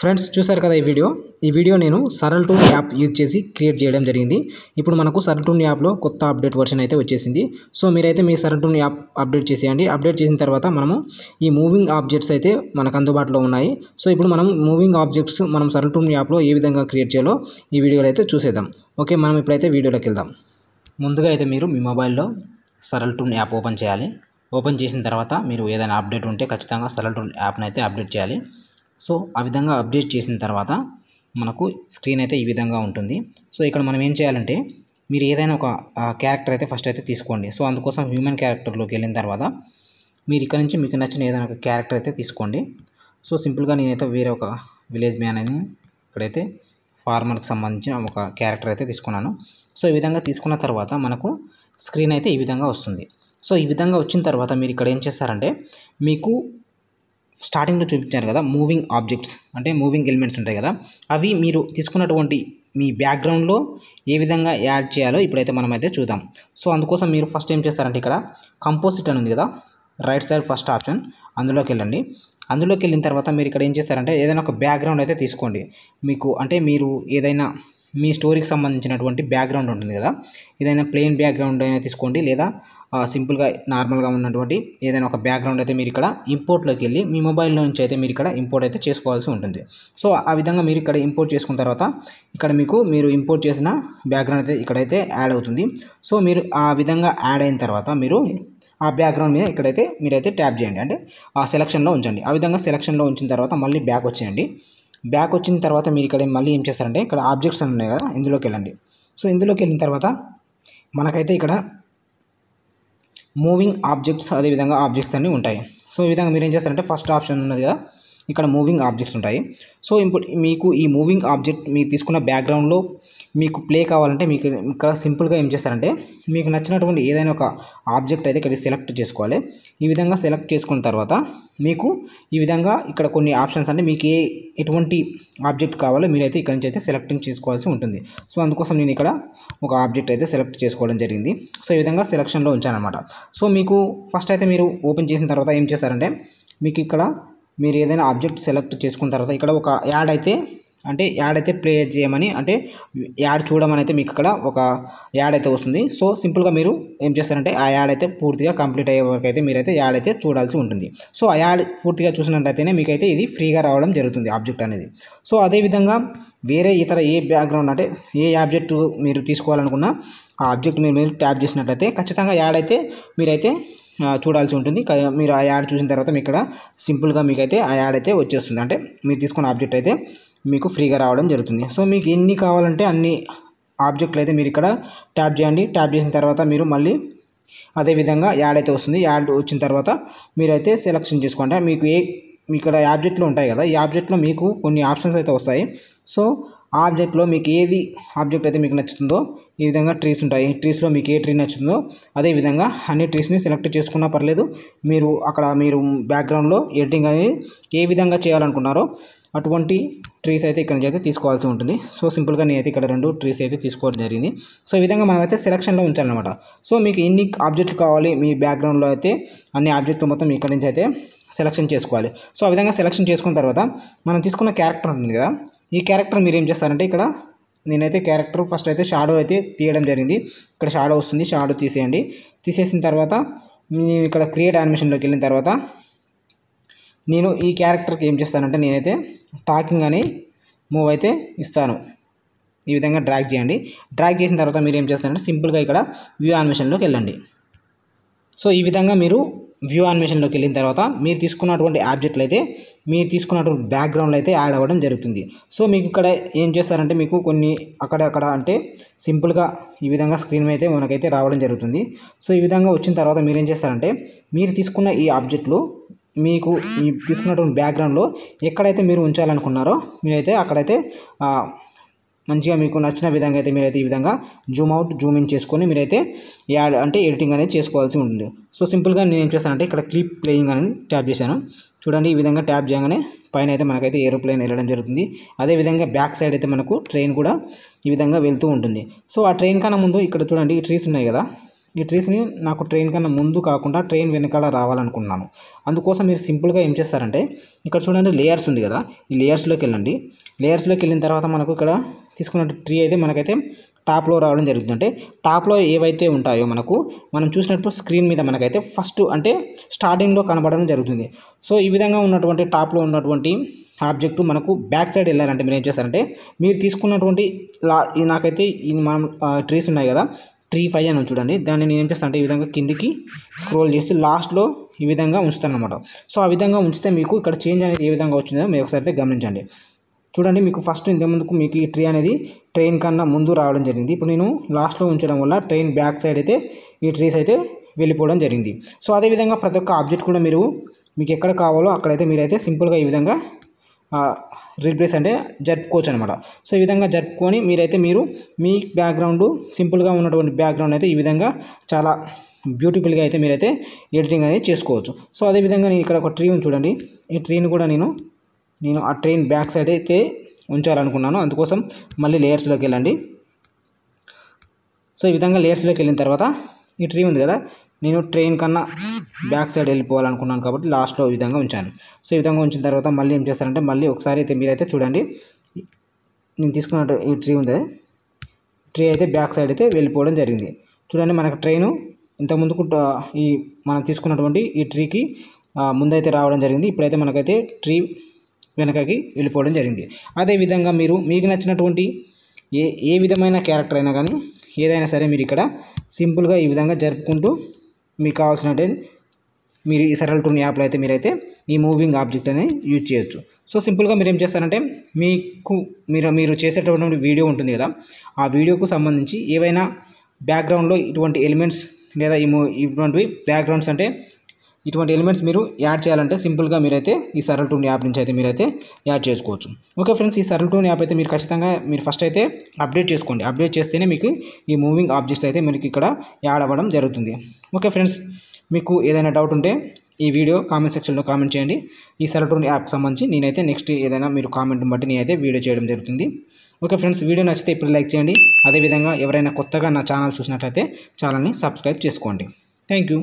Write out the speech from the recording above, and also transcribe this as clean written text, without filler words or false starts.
Friends చూసారు కదా ఈ వీడియో నేను సరల్ టూన్ యాప్ యూజ్ చేసి క్రియేట్ చేయడం జరిగింది. ఇప్పుడు మనకు సరల్ టూన్ యాప్లో కొత్త అప్డేట్ వర్షన్ అయితే వచ్చేసింది. సో మీరైతే మీ సరల్ టూన్ యాప్ అప్డేట్ చేసేయండి. అప్డేట్ చేసిన తర్వాత మనము ఈ మూవింగ్ ఆబ్జెక్ట్స్ అయితే మనకు అందుబాటులో ఉన్నాయి. సో ఇప్పుడు మనం మూవింగ్ ఆబ్జెక్ట్స్ మనం సరల్ టూన్ యాప్లో ఏ విధంగా క్రియేట్ చేయాలో ఈ వీడియోలో అయితే చూసేద్దాం. ఓకే, మనం ఇప్పుడైతే వీడియోలోకి వెళ్దాం. ముందుగా అయితే మీరు మీ మొబైల్లో సరల్ టూన్ యాప్ ఓపెన్ చేయాలి. ఓపెన్ చేసిన తర్వాత మీరు ఏదైనా అప్డేట్ ఉంటే ఖచ్చితంగా సరల్ టూన్ యాప్ని అయితే అప్డేట్ చేయాలి. సో ఆ విధంగా అప్డేట్ చేసిన తర్వాత మనకు స్క్రీన్ అయితే ఈ విధంగా ఉంటుంది. సో ఇక్కడ మనం ఏం చేయాలంటే మీరు ఏదైనా ఒక క్యారెక్టర్ అయితే ఫస్ట్ అయితే తీసుకోండి. సో అందుకోసం హ్యూమన్ క్యారెక్టర్లోకి వెళ్ళిన తర్వాత మీరు ఇక్కడ నుంచి మీకు నచ్చిన ఏదైనా ఒక క్యారెక్టర్ అయితే తీసుకోండి. సో సింపుల్గా నేనైతే వేరే ఒక విలేజ్ మ్యాన్ అని ఇక్కడైతే ఫార్మర్కి సంబంధించిన ఒక క్యారెక్టర్ అయితే తీసుకున్నాను. సో ఈ విధంగా తీసుకున్న తర్వాత మనకు స్క్రీన్ అయితే ఈ విధంగా వస్తుంది. సో ఈ విధంగా వచ్చిన తర్వాత మీరు ఇక్కడ ఏం చేస్తారంటే మీకు స్టార్టింగ్లో చూపించారు కదా మూవింగ్ ఆబ్జెక్ట్స్ అంటే మూవింగ్ ఎలిమెంట్స్ ఉంటాయి కదా, అవి మీరు తీసుకున్నటువంటి మీ బ్యాక్గ్రౌండ్లో ఏ విధంగా యాడ్ చేయాలో ఇప్పుడైతే మనమైతే చూద్దాం. సో అందుకోసం మీరు ఫస్ట్ ఏం చేస్తారంటే ఇక్కడ కంపోజిట్ అని ఉంది కదా, రైట్ సైడ్ ఫస్ట్ ఆప్షన్ అందులోకి వెళ్ళండి. అందులోకి వెళ్ళిన తర్వాత మీరు ఇక్కడ ఏం చేస్తారంటే ఏదైనా ఒక బ్యాక్గ్రౌండ్ అయితే తీసుకోండి. మీకు అంటే మీరు ఏదైనా మీ స్టోరీకి సంబంధించినటువంటి బ్యాక్గ్రౌండ్ ఉంటుంది కదా, ఏదైనా ప్లెయిన్ బ్యాక్గ్రౌండ్ అయినా తీసుకోండి, లేదా సింపుల్గా నార్మల్గా ఉన్నటువంటి ఏదైనా ఒక బ్యాక్గ్రౌండ్ అయితే మీరు ఇక్కడ ఇంపోర్ట్లోకి వెళ్ళి మీ మొబైల్లో నుంచి అయితే మీరు ఇక్కడ ఇంపోర్ట్ అయితే చేసుకోవాల్సి ఉంటుంది. సో ఆ విధంగా మీరు ఇక్కడ ఇంపోర్ట్ చేసుకున్న తర్వాత ఇక్కడ మీరు ఇంపోర్ట్ చేసిన బ్యాక్గ్రౌండ్ అయితే ఇక్కడైతే యాడ్ అవుతుంది. సో మీరు ఆ విధంగా యాడ్ అయిన తర్వాత మీరు ఆ బ్యాక్గ్రౌండ్ మీద ఇక్కడైతే మీరైతే ట్యాప్ చేయండి, అంటే ఆ సెలక్షన్లో ఉంచండి. ఆ విధంగా సెలక్షన్లో ఉంచిన తర్వాత మళ్ళీ బ్యాక్ వచ్చేయండి. బ్యాక్ వచ్చిన తర్వాత మీరు ఇక్కడ మళ్ళీ ఏం చేస్తారంటే ఇక్కడ ఆబ్జెక్ట్స్ అని ఉన్నాయి కదా, ఇందులోకి వెళ్ళండి. సో ఇందులోకి వెళ్ళిన తర్వాత మనకైతే ఇక్కడ మూవింగ్ ఆబ్జెక్ట్స్ అదేవిధంగా ఆబ్జెక్ట్స్ అన్నీ ఉంటాయి. సో ఈ విధంగా మీరు ఏం చేస్తారంటే ఫస్ట్ ఆప్షన్ ఉన్నది కదా, ఇక్కడ మూవింగ్ ఆబ్జెక్ట్స్ ఉంటాయి. సో ఇప్పుడు మీకు ఈ మూవింగ్ ఆబ్జెక్ట్ మీరు తీసుకున్న బ్యాక్గ్రౌండ్లో మీకు ప్లే కావాలంటే మీకు ఇక్కడ సింపుల్గా ఏం చేస్తారంటే మీకు నచ్చినటువంటి ఏదైనా ఒక ఆబ్జెక్ట్ అయితే ఇక్కడ సెలెక్ట్ చేసుకోవాలి. ఈ విధంగా సెలెక్ట్ చేసుకున్న తర్వాత మీకు ఈ విధంగా ఇక్కడ కొన్ని ఆప్షన్స్ అంటే మీకు ఎటువంటి ఆబ్జెక్ట్ కావాలో మీరైతే ఇక్కడ నుంచి అయితే సెలెక్టింగ్ చేసుకోవాల్సి ఉంటుంది. సో అందుకోసం నేను ఇక్కడ ఒక ఆబ్జెక్ట్ అయితే సెలెక్ట్ చేసుకోవడం జరిగింది. సో ఈ విధంగా సెలక్షన్లో ఉంచానమాట. సో మీకు ఫస్ట్ అయితే మీరు ఓపెన్ చేసిన తర్వాత ఏం చేస్తారంటే మీకు ఇక్కడ మీరు ఏదైనా ఆబ్జెక్ట్ సెలెక్ట్ చేసుకున్న తర్వాత ఇక్కడ ఒక యాడ్ అయితే ప్లే చేయమని అంటే యాడ్ చూడమని అయితే మీకు ఇక్కడ ఒక యాడ్ అయితే వస్తుంది. సో సింపుల్గా మీరు ఏం చేస్తారంటే ఆ యాడ్ అయితే పూర్తిగా కంప్లీట్ అయ్యే వరకు అయితే మీరైతే యాడ్ అయితే చూడాల్సి ఉంటుంది. సో ఆ యాడ్ పూర్తిగా చూసినట్టయితేనే మీకైతే ఇది ఫ్రీగా రావడం జరుగుతుంది ఆబ్జెక్ట్ అనేది. సో అదేవిధంగా వేరే ఇతర ఏ బ్యాక్గ్రౌండ్ అంటే ఏ ఆబ్జెక్ట్ మీరు తీసుకోవాలనుకున్నా ఆ ఆబ్జెక్ట్ మీరు ట్యాప్ చేసినట్లయితే ఖచ్చితంగా యాడ్ అయితే మీరైతే చూడాల్సి ఉంటుంది. మీరు ఆ యాడ్ చూసిన తర్వాత మీకు ఇక్కడ సింపుల్గా మీకైతే ఆ యాడ్ అయితే వచ్చేస్తుంది, అంటే మీరు తీసుకున్న ఆబ్జెక్ట్ అయితే మీకు ఫ్రీగా రావడం జరుగుతుంది. సో మీకు ఎన్ని కావాలంటే అన్ని ఆబ్జెక్టులు అయితే మీరు ఇక్కడ ట్యాప్ చేయండి. ట్యాప్ చేసిన తర్వాత మీరు మళ్ళీ అదేవిధంగా యాడ్ అయితే వస్తుంది. యాడ్ వచ్చిన తర్వాత మీరైతే సెలెక్షన్ చేసుకోండి. మీకు ఇక్కడ ఆబ్జెక్ట్లో ఉంటాయి కదా, ఈ ఆబ్జెక్ట్లో మీకు కొన్ని ఆప్షన్స్ అయితే వస్తాయి. సో ఆ ఆబ్జెక్ట్లో మీకు ఏది ఆబ్జెక్ట్ అయితే మీకు నచ్చుతుందో ఈ విధంగా ట్రీస్ ఉంటాయి. ట్రీస్లో మీకు ఏ ట్రీ నచ్చుతుందో అదేవిధంగా అన్ని ట్రీస్ని సెలెక్ట్ చేసుకున్నా పర్లేదు. మీరు బ్యాక్గ్రౌండ్లో ఎడిటింగ్ అనేది ఏ విధంగా చేయాలనుకున్నారో అటువంటి ట్రీస్ అయితే ఇక్కడ నుంచి అయితే తీసుకోవాల్సి ఉంటుంది. సో సింపుల్గా నేనైతే ఇక్కడ 2 ట్రీస్ అయితే తీసుకోవడం జరిగింది. సో ఈ విధంగా మనమైతే సెలక్షన్లో ఉంచాలన్నమాట. సో మీకు ఎన్ని ఆబ్జెక్టులు కావాలి మీ బ్యాక్గ్రౌండ్లో అయితే అన్ని ఆబ్జెక్టులు మొత్తం ఇక్కడ నుంచి అయితే సెలక్షన్ చేసుకోవాలి. సో ఆ విధంగా సెలక్షన్ చేసుకున్న తర్వాత మనం తీసుకున్న క్యారెక్టర్ ఉంటుంది కదా, ఈ క్యారెక్టర్ మీరు ఏం చేస్తారంటే ఇక్కడ నేనైతే క్యారెక్టర్ ఫస్ట్ అయితే షాడో అయితే తీయడం జరిగింది. ఇక్కడ షాడో వస్తుంది, షాడో తీసేయండి. తీసేసిన తర్వాత నేను ఇక్కడ క్రియేట్ యానిమేషన్లోకి వెళ్ళిన తర్వాత నేను ఈ క్యారెక్టర్కి ఏం చేస్తానంటే నేనైతే టాకింగ్ అని మూవ్ అయితే ఇస్తాను. ఈ విధంగా డ్రాగ్ చేయండి. డ్రాగ్ చేసిన తర్వాత మీరు ఏం చేస్తారంటే సింపుల్గా ఇక్కడ వ్యూ యానిమేషన్లోకి వెళ్ళండి. సో ఈ విధంగా మీరు వ్యూ యానిమేషన్లోకి వెళ్ళిన తర్వాత మీరు తీసుకున్నటువంటి ఆబ్జెక్ట్లు అయితే మీరు తీసుకున్నటువంటి బ్యాక్గ్రౌండ్లో అయితే యాడ్ అవ్వడం జరుగుతుంది. సో మీకు ఇక్కడ ఏం చేస్తారంటే మీకు కొన్ని అక్కడ అంటే సింపుల్గా ఈ విధంగా స్క్రీన్ అయితే మనకైతే రావడం జరుగుతుంది. సో ఈ విధంగా వచ్చిన తర్వాత మీరు ఏం చేస్తారంటే మీరు తీసుకున్న ఈ ఆబ్జెక్టులు మీకు ఈ తీసుకున్నటువంటి బ్యాక్గ్రౌండ్లో ఎక్కడైతే మీరు ఉంచాలనుకున్నారో మీరైతే అక్కడైతే మంచిగా మీకు నచ్చిన విధంగా అయితే మీరైతే ఈ విధంగా జూమ్ అవుట్ జూమ్ ఇన్ చేసుకొని మీరైతే యాడ్ అంటే ఎడిటింగ్ అనేది చేసుకోవాల్సి ఉంటుంది. సో సింపుల్గా నేను ఏం చేస్తానంటే ఇక్కడ క్లిప్ ప్లేయింగ్ అని ట్యాప్ చేశాను. చూడండి ఈ విధంగా ట్యాప్ చేయగానే పైన అయితే మనకైతే ఏరోప్లేన్ వెళ్ళడం జరుగుతుంది. అదేవిధంగా బ్యాక్ సైడ్ అయితే మనకు ట్రైన్ కూడా ఈ విధంగా వెళ్తూ ఉంటుంది. సో ఆ ట్రైన్ కన్నా ముందు ఇక్కడ చూడండి ఈ ట్రీస్ ఉన్నాయి కదా, ఈ ట్రీస్ని నాకు ట్రైన్ కన్నా ముందు కాకుండా ట్రైన్ వెనకాల రావాలనుకున్నాను. అందుకోసం మీరు సింపుల్గా ఏం చేస్తారంటే ఇక్కడ చూడండి లేయర్స్ ఉంది కదా, ఈ లేయర్స్లోకి వెళ్ళండి. లేయర్స్లోకి వెళ్ళిన తర్వాత మనకు ఇక్కడ తీసుకున్న ట్రీ అయితే మనకైతే టాప్లో రావడం జరుగుతుంది. అంటే టాప్లో ఏవైతే ఉంటాయో మనం చూసినప్పుడు స్క్రీన్ మీద మనకైతే ఫస్ట్ అంటే స్టార్టింగ్లో కనబడడం జరుగుతుంది. సో ఈ విధంగా ఉన్నటువంటి టాప్లో ఉన్నటువంటి ఆబ్జెక్ట్ మనకు బ్యాక్ సైడ్ వెళ్ళాలంటే మీరు ఏం చేస్తారంటే మీరు తీసుకున్నటువంటి నాకైతే మనం ట్రీస్ ఉన్నాయి కదా, ట్రీ 5 అని చూడండి, దాన్ని నేను ఏం చేస్తాను అంటే ఈ విధంగా కిందికి స్క్రోల్ చేసి లాస్ట్లో ఈ విధంగా ఉంచుతాను అనమాట. సో ఆ విధంగా ఉంచితే మీకు ఇక్కడ చేంజ్ అనేది ఏ విధంగా వచ్చిందో మీరు ఒకసారి అయితే గమనించండి. చూడండి, మీకు ఫస్ట్ ఇంతకుముందుకు మీకు ఈ ట్రీ అనేది ట్రైన్ కన్నా ముందు రావడం జరిగింది. ఇప్పుడు నేను లాస్ట్లో ఉంచడం వల్ల ట్రైన్ బ్యాక్ సైడ్ అయితే ఈ ట్రీస్ అయితే వెళ్ళిపోవడం జరిగింది. సో అదేవిధంగా ప్రతి ఒక్క ఆబ్జెక్ట్ కూడా మీకు ఎక్కడ కావాలో అక్కడైతే మీరైతే సింపుల్గా ఈ విధంగా రీప్లేస్ అంటే జరుపుకోవచ్చు అనమాట. సో ఈ విధంగా జరుపుకొని మీరు మీ బ్యాక్గ్రౌండ్ సింపుల్గా ఉన్నటువంటి బ్యాక్గ్రౌండ్ అయితే ఈ విధంగా చాలా బ్యూటిఫుల్గా అయితే మీరైతే ఎడిటింగ్ అనేది చేసుకోవచ్చు. సో అదేవిధంగా నేను ఇక్కడ ఒక ట్రీ ఉంది చూడండి, ఈ ట్రీని కూడా నేను ఆ ట్రైన్ బ్యాక్ సైడ్ అయితే ఉంచాలనుకున్నాను. అందుకోసం మళ్ళీ లేయర్స్లోకి వెళ్ళండి. సో ఈ విధంగా లేయర్స్లోకి వెళ్ళిన తర్వాత ఈ ట్రీ ఉంది కదా, నేను ట్రైన్ కన్నా బ్యాక్ సైడ్ వెళ్ళిపోవాలనుకున్నాను కాబట్టి లాస్ట్లో ఈ విధంగా ఉంచాను. సో ఈ విధంగా ఉంచిన తర్వాత మళ్ళీ ఏం చేస్తారంటే మళ్ళీ ఒకసారి అయితే మీరైతే చూడండి, నేను తీసుకున్న ఈ ట్రీ ఉంది, ట్రీ అయితే బ్యాక్ సైడ్ అయితే వెళ్ళిపోవడం జరిగింది. చూడండి, మనకు ట్రైను ఇంతకుముందుకు ఈ మనం తీసుకున్నటువంటి ఈ ట్రీకి ముందైతే రావడం జరిగింది. ఇప్పుడైతే మనకైతే ట్రీ వెనకకి వెళ్ళిపోవడం జరిగింది. అదేవిధంగా మీకు నచ్చినటువంటి ఏ విధమైన క్యారెక్టర్ అయినా కానీ ఏదైనా సరే మీరు ఇక్కడ సింపుల్గా ఈ విధంగా జరుపుకుంటూ మీకు కావాల్సినట్టు మీరు ఈ సరళ టూన్ యాప్లో అయితే మీరైతే ఈ మూవింగ్ ఆబ్జెక్ట్ అనేది యూజ్ చేయొచ్చు. సో సింపుల్గా మీరు ఏం చేస్తారంటే మీరు చేసేటటువంటి వీడియో ఉంటుంది కదా, ఆ వీడియోకు సంబంధించి ఏవైనా బ్యాక్గ్రౌండ్లో ఇటువంటి ఎలిమెంట్స్ లేదా ఇటువంటివి బ్యాక్గ్రౌండ్స్ అంటే ఇటువంటి ఎలిమెంట్స్ మీరు యాడ్ చేయాలంటే సింపుల్గా మీరైతే ఈ సరళ టూన్ యాప్ నుంచి అయితే మీరైతే యాడ్ చేసుకోవచ్చు. ఓకే ఫ్రెండ్స్, ఈ సరళ టూన్ యాప్ అయితే మీరు ఖచ్చితంగా ఫస్ట్ అయితే అప్డేట్ చేసుకోండి. అప్డేట్ చేస్తేనే మీకు ఈ మూవింగ్ ఆబ్జెక్ట్స్ అయితే మీకు ఇక్కడ యాడ్ అవ్వడం జరుగుతుంది. ఓకే ఫ్రెండ్స్, మీకు ఏదైనా డౌట్ ఉంటే ఈ వీడియో కామెంట్ సెక్షన్లో కామెంట్ చేయండి. ఈ సరళ టూన్ యాప్కి సంబంధించి నేనైతే నెక్స్ట్ ఏదైనా మీరు కామెంట్ని బట్టి నేనైతే వీడియో చేయడం జరుగుతుంది. ఓకే ఫ్రెండ్స్, వీడియో నచ్చితే ఇప్పుడు లైక్ చేయండి. అదేవిధంగా ఎవరైనా కొత్తగా నా ఛానల్ చూసినట్లయితే ఛానల్ని సబ్స్క్రైబ్ చేసుకోండి. Thank you.